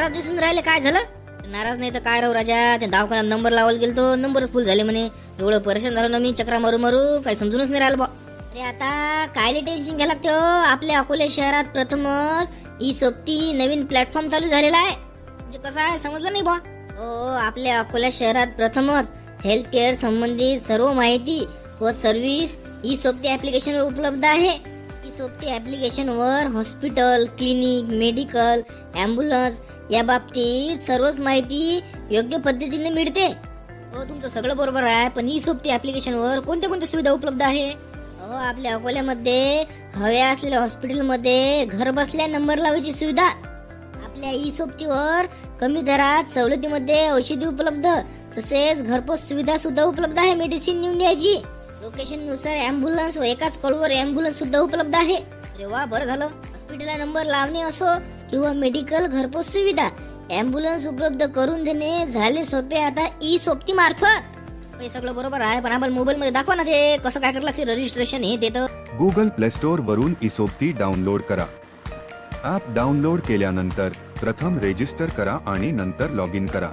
नाराज दिसून राहिले, काय झालं? नाराज नाही तर काय राहू राजा, ते दवाखान्यात नंबर लावायला गेलतो, नंबरच फुल झाले म्हणे. एवढं परेशान झालो ना मी, चक्रा मारू मारू काही समजूनच नाही राहिलं बा. अरे आता कायले टेन्शन घ्या लागते हो. आपल्या अकोले शहरात प्रथमच ई सोबती नवीन प्लॅटफॉर्म चालू झालेला आहे. म्हणजे कसं आहे समजलं नाही बा? हो, आपल्या अकोला शहरात प्रथमच हेल्थ केअर संबंधित सर्व माहिती व सर्व्हिस ई सोबती ऍप्लिकेशन वर उपलब्ध आहे. ई सोबती ऍप्लिकेशन वर हॉस्पिटल, क्लिनिक, मेडिकल, अँब्युलन्स या बाबतीत सर्वच माहिती योग्य पद्धतीने मिळते. हो, तुमचं सगळं बरोबर आहे, पण ई सोबती ऍप्लिकेशन वर कोणत्या कोणत्या सुविधा उपलब्ध आहे? हो, आपल्या अकोल्यामध्ये हव्या असलेल्या हॉस्पिटलमध्ये घर बसल्या नंबर लावायची सुविधा. आपल्या ई सोबतीवर कमी दरात सवलतीमध्ये औषधी उपलब्ध, तसेच घरपोच सुविधा सुद्धा उपलब्ध आहे. मेडिसिन नेऊन द्यायची. लोकेशन नुसार अँब्युलन्स व एकाच कॉलवर अँब्युलन्स सुद्धा उपलब्ध आहे. अरे वा, बरं झालं. हॉस्पिटलला नंबर लावणे असो किंवा मेडिकल घरपोच सुविधा, अँब्युलन्स उपलब्ध करून देणे झाले सोपे आता ई सोबती मार्फत. हे सगळं बरोबर आहे, पण आपण मोबाईल मध्ये दाखवा ना ते कसं काय करायला लागते रजिस्ट्रेशन हे देतं. गूगल प्ले स्टोअर वरून ई सोबती डाउनलोड करा. ॲप डाउनलोड केल्यानंतर प्रथम रजिस्टर करा आणि नंतर लॉग इन करा.